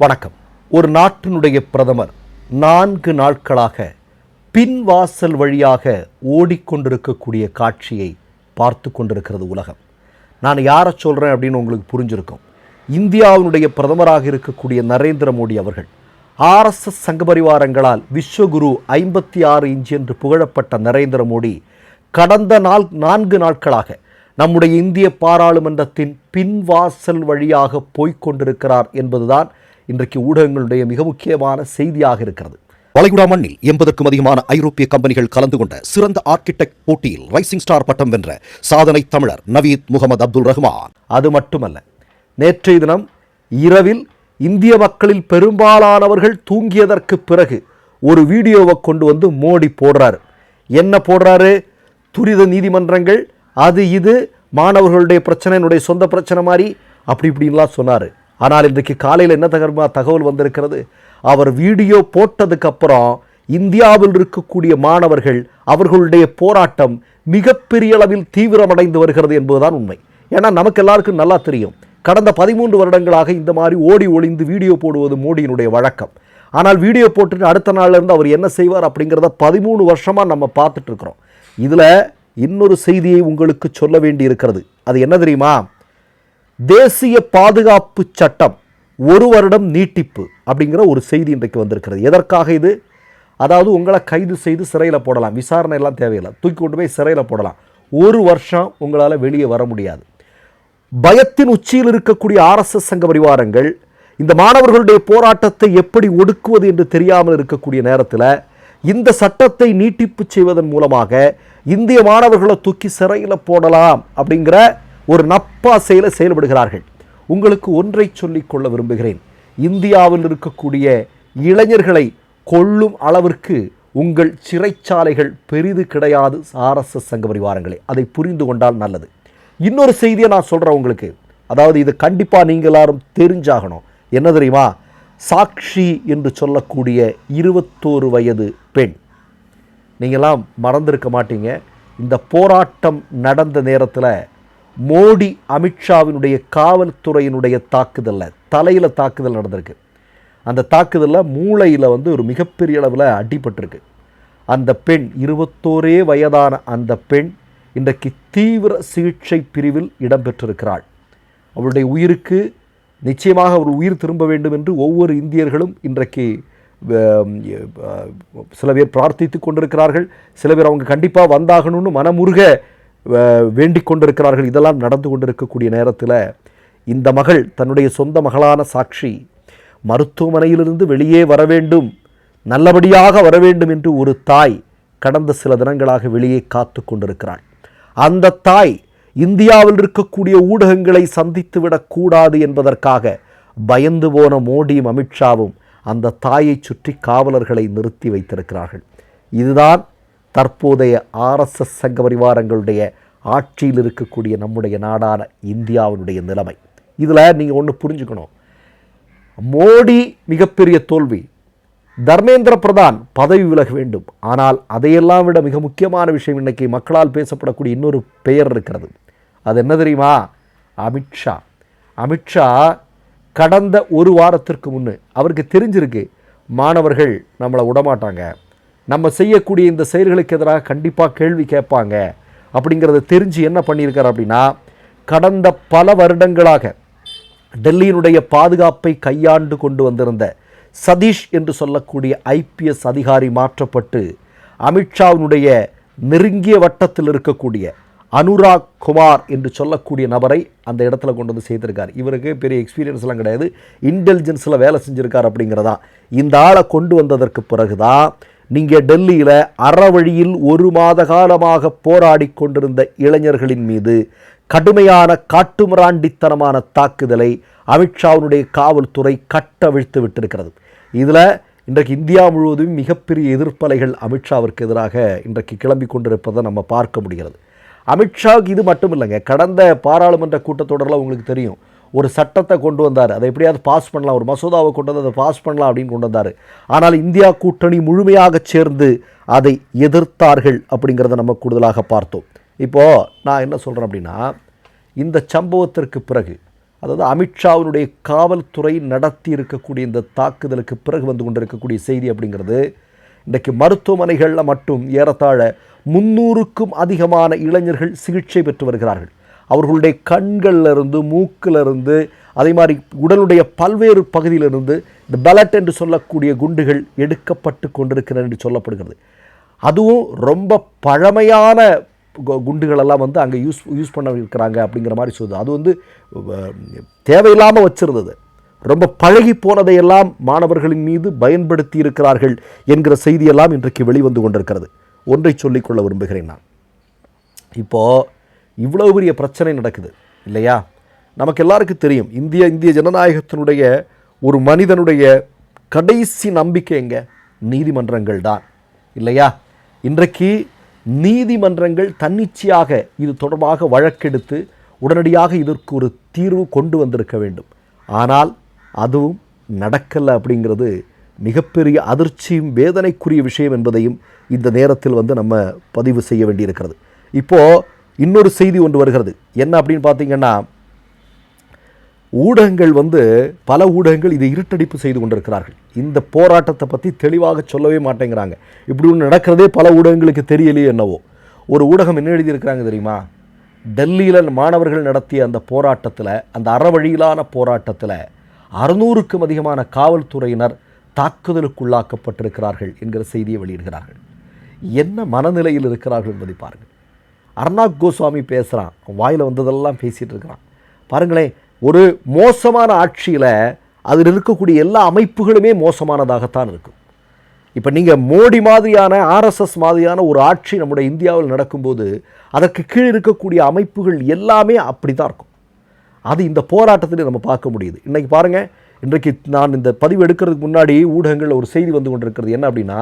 வணக்கம். ஒரு நாட்டினுடைய பிரதமர் 4 நாட்களாக பின்வாசல் வழியாக ஓடிக்கொண்டிருக்கக்கூடிய காட்சியை பார்த்து கொண்டிருக்கிறது உலகம். நான் யாரை சொல்கிறேன் அப்படின்னு உங்களுக்கு புரிஞ்சிருக்கும். இந்தியாவினுடைய பிரதமராக இருக்கக்கூடிய நரேந்திர மோடி அவர்கள் ஆர்எஸ்எஸ் சங்கபரிவாரங்களால் விஸ்வகுரு 56 இன்ச் என்று புகழப்பட்ட நரேந்திர மோடி கடந்த 4 நாட்களாக நம்முடைய இந்திய பாராளுமன்றத்தின் பின்வாசல் வழியாக போய்கொண்டிருக்கிறார் என்பதுதான் இன்றைக்கு ஊடகங்களுடைய மிக முக்கியமான செய்தியாக இருக்கிறது. வளைகுடா மண்ணில் 80க்கும் அதிகமான ஐரோப்பிய கம்பெனிகள் கலந்து கொண்ட சிறந்த ஆர்கிடெக்ட் போட்டியில் ரைசிங் ஸ்டார் பட்டம் வென்ற சாதனை தமிழர் நவீத் முகமது அப்துல் ரஹ்மான். அது மட்டுமல்ல, நேற்றைய தினம் இரவில் இந்திய மக்களில் பெரும்பாலானவர்கள் தூங்கியதற்கு பிறகு ஒரு வீடியோவை கொண்டு வந்து மோடி போடுறாரு. என்ன போடுறாரு? துரித நீதிமன்றங்கள், அது இது, மாணவர்களுடைய பிரச்சனை என்னுடைய சொந்த பிரச்சனை மாதிரி அப்படி இப்படின்லாம் சொன்னார். ஆனால் இன்றைக்கு காலையில் என்ன தகவல் வந்திருக்கிறது? அவர் வீடியோ போட்டதுக்கப்புறம் இந்தியாவில் இருக்கக்கூடிய மாணவர்கள் அவர்களுடைய போராட்டம் மிகப்பெரிய அளவில் தீவிரமடைந்து வருகிறது என்பதுதான் உண்மை. ஏன்னா நமக்கு எல்லாருக்கும் நல்லா தெரியும், கடந்த 13 வருடங்களாக இந்த மாதிரி ஓடி ஒளிந்து வீடியோ போடுவது மோடியினுடைய வழக்கம். ஆனால் வீடியோ போட்டுட்டு அடுத்த நாள்லேருந்து அவர் என்ன செய்வார் அப்படிங்கிறத 13 வருஷமாக நம்ம பார்த்துட்டு இருக்கிறோம். இதில் இன்னொரு செய்தியை உங்களுக்கு சொல்ல வேண்டி இருக்கிறது. அது என்ன தெரியுமா? தேசிய பாதுகாப்பு சட்டம் 1 வருடம் நீட்டிப்பு அப்படிங்கிற ஒரு செய்தி இன்றைக்கு வந்திருக்கிறது. எதற்காக இது? அதாவது உங்களை கைது செய்து சிறையில் போடலாம், விசாரணை எல்லாம் தேவையில்லை, தூக்கி கொண்டு போய் சிறையில் போடலாம். 1 வருஷம் உங்களால் வெளியே வர முடியாது. பயத்தின் உச்சியில் இருக்கக்கூடிய ஆர்எஸ்எஸ் சங்க பரிவாரங்கள் இந்த மாணவர்களுடைய போராட்டத்தை எப்படி ஒடுக்குவது என்று தெரியாமல் இருக்கக்கூடிய நேரத்தில் இந்த சட்டத்தை நீட்டிப்பு செய்வதன் மூலமாக இந்திய மாணவர்களை தூக்கி சிறையில் போடலாம் அப்படிங்கிற ஒரு நப்பாசையில் செயல்படுகிறார்கள். உங்களுக்கு ஒன்றை சொல்லிக் கொள்ள விரும்புகிறேன். இந்தியாவில் இருக்கக்கூடிய இளைஞர்களை கொல்லும் அளவிற்கு உங்கள் சிறைச்சாலைகள் பெரிது கிடையாது ஆர்எஸ்எஸ் சங்க பரிவாரங்களே. அதை புரிந்து கொண்டால் நல்லது. இன்னொரு செய்தியை நான் சொல்கிறேன் உங்களுக்கு. அதாவது இது கண்டிப்பாக நீங்கள் எல்லாரும் தெரிஞ்சாகணும். என்ன தெரியுமா? சாக்ஷி என்று சொல்லக்கூடிய 21 வயது பெண். நீங்களாம் மறந்திருக்க மாட்டீங்க. இந்த போராட்டம் நடந்த நேரத்தில் மோடி அமித்ஷாவினுடைய காவல்துறையினுடைய தாக்குதலில் தலையில் தாக்குதல் நடந்திருக்கு. அந்த தாக்குதலில் மூளையில் ஒரு மிகப்பெரிய அளவில் அடிபட்டிருக்கு. அந்த பெண் 21 வயதான அந்த பெண் இன்றைக்கு தீவிர சிகிச்சை பிரிவில் இடம்பெற்றிருக்கிறாள். அவளுடைய உயிருக்கு நிச்சயமாக ஒரு உயிர் திரும்ப வேண்டும் என்று ஒவ்வொரு இந்தியர்களும் இன்றைக்கு சில பேர் பிரார்த்தித்து கொண்டிருக்கிறார்கள். சில பேர் அவங்க கண்டிப்பாக வந்தாகணும்னு மனமுருக வேண்டிக் கொண்டிருக்கிறார்கள். இதெல்லாம் நடந்து கொண்டிருக்கக்கூடிய நேரத்தில் இந்த மகள், தன்னுடைய சொந்த மகளான சாக்ஷி, மருத்துவமனையிலிருந்து வெளியே வர வேண்டும், நல்லபடியாக வர வேண்டும் என்று ஒரு தாய் கடந்த சில தினங்களாக வெளியே காத்து கொண்டிருக்கிறாள். அந்த தாய் இந்தியாவில் இருக்கக்கூடிய ஊடகங்களை சந்தித்துவிடக்கூடாது என்பதற்காக பயந்து போன மோடியும் அமித்ஷாவும் அந்த தாயை சுற்றி காவலர்களை நிறுத்தி வைத்திருக்கிறார்கள். இதுதான் தற்போதைய ஆர்எஸ்எஸ் சங்க பரிவாரங்களுடைய ஆட்சியில் இருக்கக்கூடிய நம்முடைய நாடான இந்தியாவினுடைய நிலைமை. இதில் நீங்கள் ஒன்று புரிஞ்சுக்கணும். மோடி மிகப்பெரிய தோல்வி, தர்மேந்திர பிரதான் பதவி விலக வேண்டும். ஆனால் அதையெல்லாம் விட மிக முக்கியமான விஷயம், இன்றைக்கி மக்களால் பேசப்படக்கூடிய இன்னொரு பெயர் இருக்கிறது. அது என்ன தெரியுமா? அமித்ஷா. அமித்ஷா கடந்த 1 வாரத்திற்கு முன்னு அவருக்கு தெரிஞ்சிருக்கு, மாணவர்கள் நம்மளை விடமாட்டாங்க, நம்ம செய்யக்கூடிய இந்த செயல்களுக்கு எதிராக கண்டிப்பாக கேள்வி கேட்பாங்க அப்படிங்கிறத தெரிஞ்சு என்ன பண்ணியிருக்கார் அப்படின்னா, கடந்த பல வருடங்களாக டெல்லியினுடைய பாதுகாப்பை கையாண்டு கொண்டு வந்திருந்த சதீஷ் என்று சொல்லக்கூடிய ஐபிஎஸ் அதிகாரி மாற்றப்பட்டு அமித்ஷாவினுடைய நெருங்கிய வட்டத்தில் இருக்கக்கூடிய அனுராக் குமார் என்று சொல்லக்கூடிய நபரை அந்த இடத்துல கொண்டு வந்து சேர்த்திருக்கார். இவருக்கு பெரிய எக்ஸ்பீரியன்ஸ்லாம் கிடையாது, இன்டெலிஜென்ஸில் வேலை செஞ்சுருக்கார் அப்படிங்கிறதா. இந்த ஆளை கொண்டு வந்ததற்கு பிறகுதான் நீங்கள் டெல்லியில் அறவழியில் 1 மாத காலமாக போராடி கொண்டிருந்த இளைஞர்களின் மீது கடுமையான காட்டுமிராண்டித்தனமான தாக்குதலை அமித்ஷாவினுடைய காவல்துறை கட்டவிழ்த்து விட்டிருக்கிறது. இதில் இன்றைக்கு இந்தியா முழுவதும் மிகப்பெரிய எதிர்ப்பலைகள் அமித்ஷாவிற்கு எதிராக இன்றைக்கு கிளம்பி கொண்டிருப்பதை நம்ம பார்க்க முடிகிறது. அமித்ஷாவுக்கு இது மட்டும் இல்லைங்க. கடந்த பாராளுமன்ற கூட்டத்தொடரில் உங்களுக்கு தெரியும், ஒரு சட்டத்தை கொண்டு வந்தார், அதை எப்படியாவது பாஸ் பண்ணலாம், ஒரு மசோதாவை கொண்டு வந்து அதை பாஸ் பண்ணலாம் அப்படின்னு கொண்டு வந்தார். ஆனால் இந்தியா கூட்டணி முழுமையாக சேர்ந்து அதை எதிர்த்தார்கள் அப்படிங்கிறத நம்ம கூடுதலாக பார்த்தோம். இப்போது நான் என்ன சொல்கிறேன் அப்படின்னா, இந்த சம்பவத்திற்கு பிறகு அதாவது அமித்ஷாவினுடைய காவல்துறை நடத்தி இருக்கக்கூடிய இந்த தாக்குதலுக்கு பிறகு வந்து கொண்டிருக்கக்கூடிய செய்தி அப்படிங்கிறது, இன்றைக்கு மருத்துவமனைகளில் மட்டும் ஏறத்தாழ 300க்கும் அதிகமான இளைஞர்கள் சிகிச்சை பெற்று வருகிறார்கள். அவர்களுடைய கண்களிலிருந்து, மூக்கிலிருந்து, அதே மாதிரி உடலுடைய பல்வேறு பகுதியிலிருந்து இந்த பலட் என்று சொல்லக்கூடிய குண்டுகள் எடுக்கப்பட்டு கொண்டிருக்கிறது என்று சொல்லப்படுகிறது. அதுவும் ரொம்ப பழமையான குண்டுகளெல்லாம் வந்து அங்கே யூஸ் பண்ண இருக்கிறாங்க அப்படிங்கிற மாதிரி சொல்லுது. அது வந்து தேவையில்லாமல் வச்சிருந்தது, ரொம்ப பழகி போனதையெல்லாம் மாணவர்களின் மீது பயன்படுத்தி இருக்கிறார்கள் என்கிற செய்தியெல்லாம் இன்றைக்கு வெளிவந்து கொண்டிருக்கிறது. ஒன்றை சொல்லிக்கொள்ள விரும்புகிறேன் நான். இப்போது இவ்வளவு பெரிய பிரச்சனை நடக்குது இல்லையா? நமக்கு எல்லாருக்கும் தெரியும், இந்திய ஜனநாயகத்தினுடைய ஒரு மனிதனுடைய கடைசி நம்பிக்கை எங்கே? நீதிமன்றங்கள் தான் இல்லையா? இன்றைக்கு நீதிமன்றங்கள் தன்னிச்சையாக இது தொடர்பாக வழக்கெடுத்து உடனடியாக இதற்கு ஒரு தீர்வு கொண்டு வந்திருக்க வேண்டும். ஆனால் அதுவும் நடக்கலை அப்படிங்கிறது மிகப்பெரிய அதிர்ச்சியும் வேதனைக்குரிய விஷயம் என்பதையும் இந்த நேரத்தில் வந்து நம்ம பதிவு செய்ய வேண்டியிருக்கிறது. இப்போது இன்னொரு செய்தி ஒன்று வருகிறது. என்ன அப்படின்னு பார்த்தீங்கன்னா, ஊடகங்கள் வந்து பல ஊடகங்கள் இதை இருட்டடிப்பு செய்து கொண்டிருக்கிறார்கள். இந்த போராட்டத்தை பற்றி தெளிவாக சொல்லவே மாட்டேங்கிறாங்க. இப்படி ஒன்று நடக்கிறதே பல ஊடகங்களுக்கு தெரியலையே என்னவோ. ஒரு ஊடகம் என்ன எழுதியிருக்கிறாங்க தெரியுமா? டெல்லியில் மாணவர்கள் நடத்திய அந்த போராட்டத்தில், அந்த அறவழியிலான போராட்டத்தில் 600க்கும் அதிகமான காவல்துறையினர் தாக்குதலுக்குள்ளாக்கப்பட்டிருக்கிறார்கள் என்கிற செய்தியை வெளியிடுகிறார்கள். என்ன மனநிலையில் இருக்கிறார்கள் என்பதை பாருங்கள். அர்னாப் கோஸ்வாமி பேசுகிறான், வாயில் வந்ததெல்லாம் பேசிகிட்டு இருக்கிறான். பாருங்களேன், ஒரு மோசமான ஆட்சியில் அதில் இருக்கக்கூடிய எல்லா அமைப்புகளுமே மோசமானதாகத்தான் இருக்கும். இப்போ நீங்கள் மோடி மாதிரியான, ஆர்எஸ்எஸ் மாதிரியான ஒரு ஆட்சி நம்முடைய இந்தியாவில் நடக்கும்போது அதற்கு கீழ் இருக்கக்கூடிய அமைப்புகள் எல்லாமே அப்படி தான் இருக்கும். அது இந்த போராட்டத்தில் நம்ம பார்க்க முடியுது. இன்றைக்கி பாருங்கள், இன்றைக்கு நான் இந்த பதிவு எடுக்கிறதுக்கு முன்னாடி ஊடகங்களில் ஒரு செய்தி வந்து கொண்டிருக்கிறது. என்ன அப்படின்னா,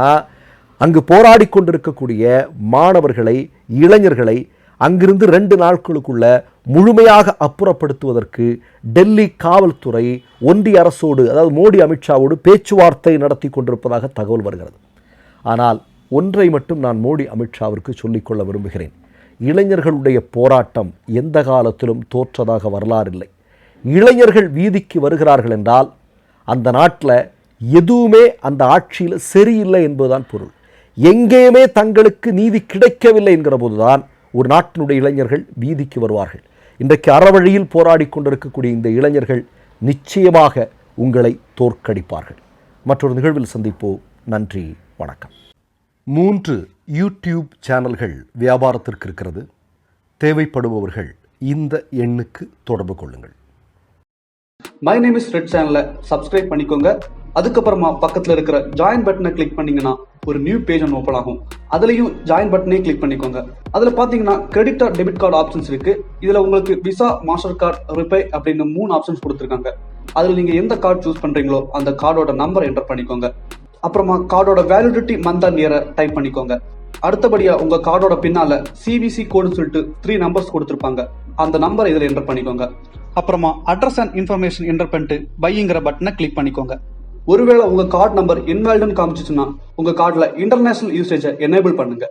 அங்கு போராடி கொண்டிருக்கக்கூடிய மாணவர்களை, இளைஞர்களை அங்கிருந்து 2 நாட்களுக்குள்ள முழுமையாக அப்புறப்படுத்துவதற்கு டெல்லி காவல்துறை ஒன்றிய அரசோடு, அதாவது மோடி அமித்ஷாவோடு பேச்சுவார்த்தை நடத்தி கொண்டிருப்பதாக தகவல் வருகிறது. ஆனால் ஒன்றை மட்டும் நான் மோடி அமித்ஷாவிற்கு சொல்லிக்கொள்ள விரும்புகிறேன். இளைஞர்களுடைய போராட்டம் எந்த காலத்திலும் தோற்றதாக வரலாறு இல்லை. இளைஞர்கள் வீதிக்கு வருகிறார்கள் என்றால் அந்த நாட்டில் எதுவுமே அந்த ஆட்சியில் சரியில்லை என்பதுதான் பொருள். எங்கேயுமே தங்களுக்கு நீதி கிடைக்கவில்லை என்கிற போதுதான் ஒரு நாட்டினுடைய இளைஞர்கள் வீதிக்கு வருவார்கள். இன்றைக்கு அறவழியில் போராடி கொண்டிருக்கக்கூடிய இந்த இளைஞர்கள் நிச்சயமாக உங்களை தோற்கடிப்பார்கள். மற்றொரு நிகழ்வில் சந்திப்போம். நன்றி, வணக்கம். 3 யூடியூப் சேனல்கள் வியாபாரத்திற்கு இருக்கிறது. தேவைப்படுபவர்கள் இந்த எண்ணுக்கு தொடர்பு கொள்ளுங்கள். மை நேம் இஸ் ரெட் சேனலை சப்ஸ்கிரைப் பண்ணிக்கோங்க. அதுக்கப்புறமா பக்கத்தில் இருக்கிற ஜாயின் பட்டனை கிளிக் பண்ணீங்கன்னா ஒரு நியூ பேஜ் ஒன்று ஓப்பன் ஆகும். அதுலயும் ஜாயின் பட்டனே கிளிக் பண்ணிக்கோங்க. அதுல பாத்தீங்கன்னா credit R debit card options இருக்கு. இதுல உங்களுக்கு விசா, மாஸ்டர் கார்டு, ரிப்பே அப்படின்னு 3 ஆப்ஷன்ஸ் கொடுத்துருக்காங்க. அதுல நீங்க எந்த கார்டு சூஸ் பண்றீங்களோ அந்த கார்டோட நம்பர் என்டர் பண்ணிக்கோங்க. அப்புறமா கார்டோட வேலிடிட்டி மந்த் அண்ட் இயரை டைப் பண்ணிக்கோங்க. அடுத்தபடியா உங்க கார்டோட பின்னால சிவிசி கோடுன்னு சொல்லிட்டு 3 நம்பர்ஸ் கொடுத்துருப்பாங்க. அந்த நம்பர் இதுல என்டர் பண்ணிக்கோங்க. அப்புறமா அட்ரஸ் அண்ட் இன்ஃபர்மேஷன் என்டர் பண்ணிட்டு பைங்கிற பட்டனை கிளிக் பண்ணிக்கோங்க. ஒருவேளை உங்க கார்டு நம்பர் இன்வாலிட்னு காமிச்சிச்சுன்னா உங்க கார்டுல இன்டர்நேஷனல் யூசேஜை எனேபிள் பண்ணுங்க.